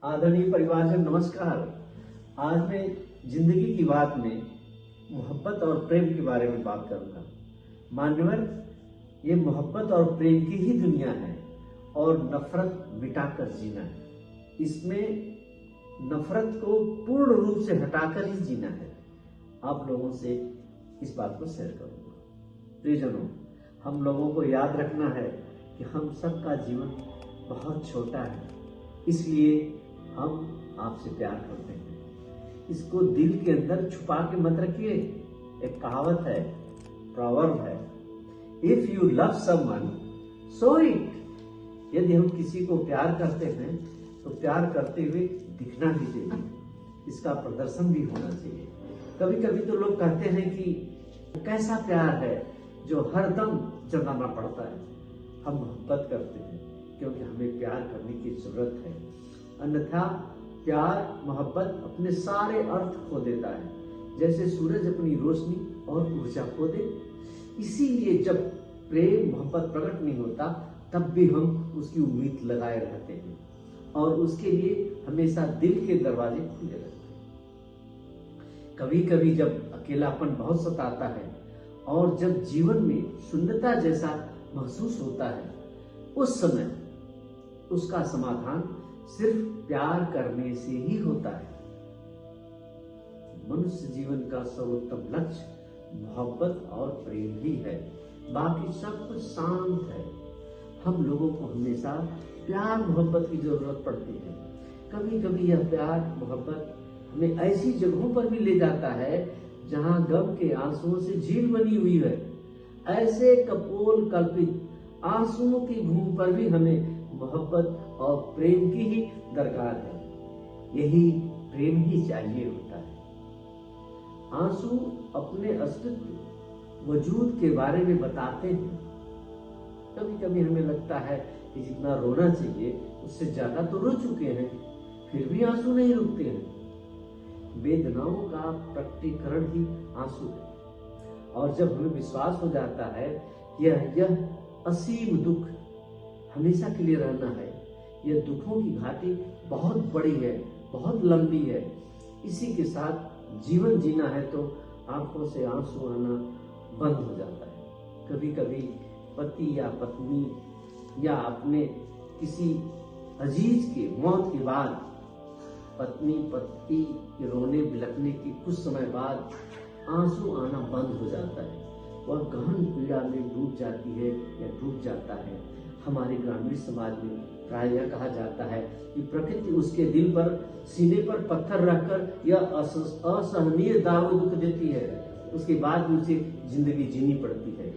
आदरणीय परिवारजन नमस्कार। आज मैं जिंदगी की बात में मोहब्बत और प्रेम के बारे में बात करूंगा। मान्यवर, ये मोहब्बत और प्रेम की ही दुनिया है और नफरत मिटाकर जीना है। इसमें नफरत को पूर्ण रूप से हटाकर ही जीना है। आप लोगों से इस बात को शेयर करूंगा। प्रियजनों, हम लोगों को याद रखना है कि हम सबका जीवन बहुत छोटा है, इसलिए हम आपसे प्यार करते हैं। इसको दिल के अंदर छुपा के मत रखिए। एक कहावत है, प्रॉवर्ब है, if you love someone so it. यदि हम किसी को प्यार करते हैं तो प्यार करते हुए दिखना भी चाहिए, इसका प्रदर्शन भी होना चाहिए। कभी कभी तो लोग कहते हैं कि कैसा प्यार है जो हरदम जताना पड़ता है। हम मोहब्बत करते हैं क्योंकि हमें प्यार करने की जरूरत है, अन्यथा प्यार मोहब्बत अपने सारे अर्थ खो देता है, जैसे सूरज अपनी रोशनी और ऊर्जा खो दे। इसीलिए जब प्रेम मोहब्बत प्रकट नहीं होता तब भी हम उसकी उम्मीद लगाए रहते हैं और उसके लिए हमेशा दिल के दरवाजे खुले रहते हैं। कभी कभी जब अकेलापन बहुत सताता है और जब जीवन में शून्यता जैसा महसूस होता है, उस समय उसका समाधान सिर्फ प्यार करने से ही होता है। मनुष्य जीवन का सर्वोत्तम लक्ष्य मोहब्बत और प्रेम ही है, बाकी सब कुछ शांत है। हम लोगों को हमेशा प्यार मोहब्बत की जरूरत पड़ती है। कभी कभी यह प्यार मोहब्बत हमें ऐसी जगहों पर भी ले जाता है जहां गम के आंसुओं से झील बनी हुई है। ऐसे कपोल कल्पित आंसुओं की भूमि पर भी हमें मोहब्बत और प्रेम की ही दरकार है। यही प्रेम ही चाहिए होता है। आंसू अपने अस्तित्व वजूद के बारे में बताते हैं। कभी कभी हमें लगता है कि जितना रोना चाहिए उससे ज्यादा तो रो चुके हैं, फिर भी आंसू नहीं रुकते हैं। वेदनाओं का प्रकटीकरण ही आंसू है। और जब हमें विश्वास हो जाता है यह असीम दुख हमेशा के लिए रहना है, यह दुखों की घाटी बहुत बड़ी है, बहुत लंबी है, इसी के साथ जीवन जीना है तो आंखों से आंसू आना बंद हो जाता है। कभी कभी पति या पत्नी या अपने किसी अजीज के मौत के बाद पत्नी पति के रोने बिलखने के कुछ समय बाद आंसू आना बंद हो जाता है। वह गहन पीड़ा में डूब जाती है या डूब जाता है। हमारे ग्रामीण समाज में प्राय यह कहा जाता है कि प्रकृति उसके दिल पर सीने पर पत्थर रखकर यह असहनीय दाग दुख देती है, उसके बाद भी उसे जिंदगी जीनी पड़ती है।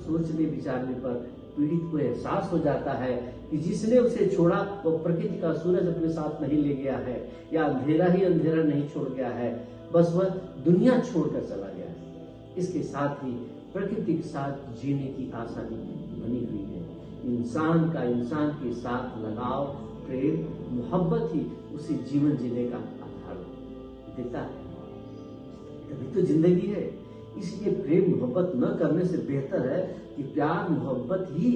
सोचने विचारने पर पीड़ित को एहसास हो जाता है कि जिसने उसे छोड़ा वो प्रकृति का सूरज अपने साथ नहीं ले गया है, या अंधेरा ही अंधेरा नहीं छोड़ गया है, बस वह दुनिया छोड़कर चला गया है। इसके साथ ही प्रकृति के साथ जीने की आशा भी बनी हुई है। इंसान का इंसान के साथ लगाव, प्रेम, मोहब्बत ही उसे जीवन जीने का आधार देता है। तभी तो जिंदगी है। इसलिए प्रेम मोहब्बत न करने से बेहतर है कि प्यार मोहब्बत ही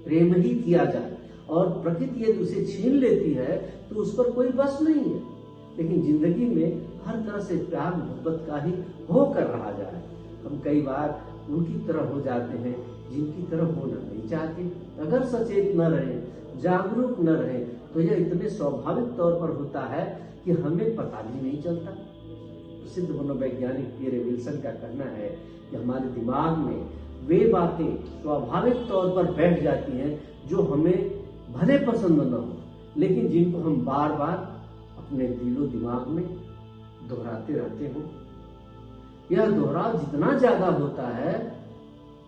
प्रेम ही किया जाए। और प्रकृति यदि उसे छीन लेती है तो उस पर कोई बस नहीं है। लेकिन जिंदगी में हर तरह से प्यार मोहब्बत का ही होकर रहा जाए। हम कई बार उनकी तरह हो जाते हैं जिनकी तरह होना नहीं चाहते। अगर सचेत न रहे, जागरूक न रहे तो यह इतने स्वाभाविक तौर पर होता है कि हमें पता भी नहीं चलता। प्रसिद्ध मनोवैज्ञानिक पीयर विल्सन का कहना है कि हमारे दिमाग में वे बातें स्वाभाविक तौर पर बैठ जाती हैं जो हमें भले पसंद न हो, लेकिन जिनको हम बार बार अपने दिलो दिमाग में दोहराते रहते हो। यह दोहराव जितना ज्यादा होता है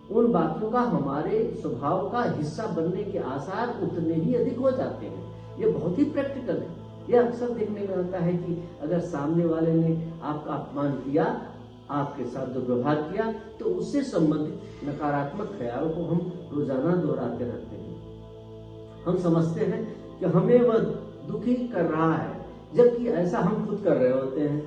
उन बातों का हमारे स्वभाव का हिस्सा बनने के आसार उतने ही अधिक हो जाते हैं। यह बहुत ही प्रैक्टिकल है। यह अक्सर देखने में आता है कि अगर सामने वाले ने आपका अपमान किया, आपके साथ दुर्व्यवहार किया, तो उससे संबंधित नकारात्मक ख्यालों को हम रोजाना दोहराते रहते हैं। हम समझते हैं कि हमें वह दुखी कर रहा है, जबकि ऐसा हम खुद कर रहे होते हैं।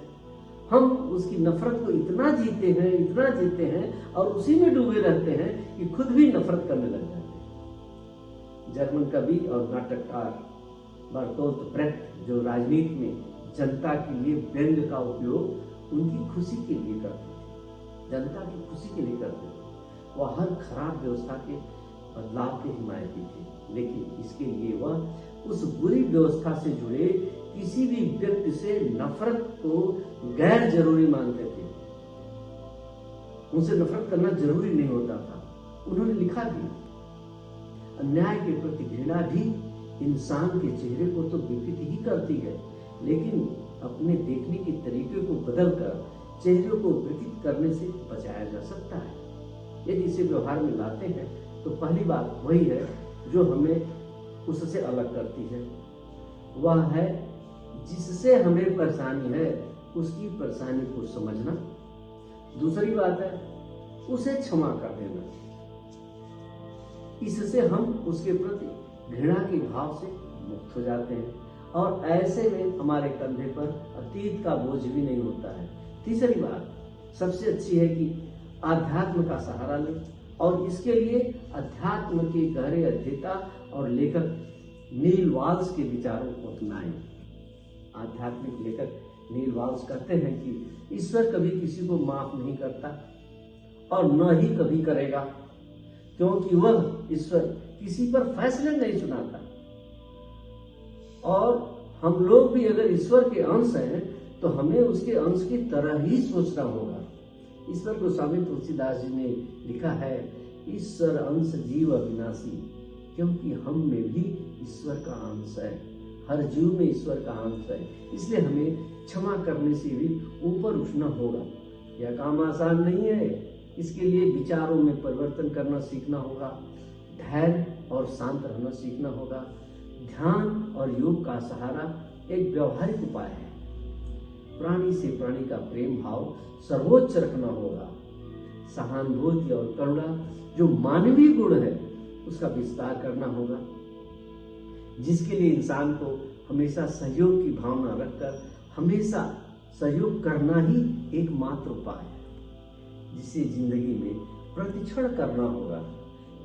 हम उसकी नफरत को इतना जीते हैं और उसी में डूबे रहते हैं कि खुद भी नफरत करने लग जाते हैं। जर्मन कवि और नाटककार बर्तोल्ट ब्रेख्ट जो राजनीति में जनता के लिए व्यंग्य का उपयोग उनकी खुशी के लिए करते थे, जनता की खुशी के लिए करते थे। वह हर खराब व्यवस्था के बदलाव के हिमायती थे, लेकिन इसके लिए वह उस बुरी व्यवस्था से जुड़े किसी भी व्यक्ति से नफरत को गैर जरूरी मानते थे। उनसे नफरत करना जरूरी नहीं होता था। उन्होंने लिखा भी, अन्याय के प्रति घृणा भी इंसान के चेहरे को तो विकृत ही करती है, लेकिन अपने देखने के तरीके को बदलकर चेहरे को विकृत करने से बचाया जा सकता है। यदि इसे व्यवहार में लाते हैं तो पहली बात वही है जो हमें उससे अलग करती है, वह है जिससे हमें परेशानी है उसकी परेशानी को समझना। दूसरी बात है उसे क्षमा कर देना। इससे हम उसके प्रति घृणा के भाव से मुक्त हो जाते हैं और ऐसे में हमारे कंधे पर अतीत का बोझ भी नहीं होता है। तीसरी बात सबसे अच्छी है कि आध्यात्म का सहारा लें और इसके लिए अध्यात्म के गहरे अध्येता और लेखक नील वाल्स के विचारों को अपनाएं। आध्यात्मिक लेखक नील वाल्स कहते हैं कि ईश्वर कभी किसी को माफ नहीं करता और न ही कभी करेगा, क्योंकि वह ईश्वर किसी पर फैसले नहीं सुनाता। और हम लोग भी अगर ईश्वर के अंश हैं तो हमें उसके अंश की तरह ही सोचना होगा। ईश्वर गोस्वामी तुलसीदास जी ने लिखा है, ईश्वर अंश जीव अविनाशी, क्योंकि हम में भी ईश्वर का अंश है, हर जीव में ईश्वर का अंश है। इसलिए हमें क्षमा करने से भी ऊपर उठना होगा। यह काम आसान नहीं है, इसके लिए विचारों में परिवर्तन करना सीखना होगा, धैर्य और शांत रहना सीखना होगा। ध्यान और योग का सहारा एक व्यवहारिक उपाय है। प्राणी से प्राणी का प्रेम भाव सर्वोच्च रखना होगा। सहानुभूति और करुणा जो मानवीय गुण है उसका विस्तार करना होगा, जिसके लिए इंसान को हमेशा सहयोग की भावना रखकर हमेशा सहयोग करना ही एकमात्र उपाय है, जिसे जिंदगी में प्रतिक्षण करना होगा।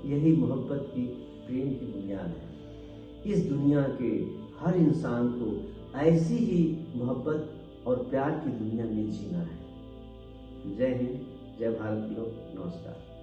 यही मोहब्बत की प्रेम की बुनियाद है। इस दुनिया के हर इंसान को ऐसी ही मोहब्बत और प्यार की दुनिया में जीना है। जय हिंद, जय भारत की हो। नमस्कार।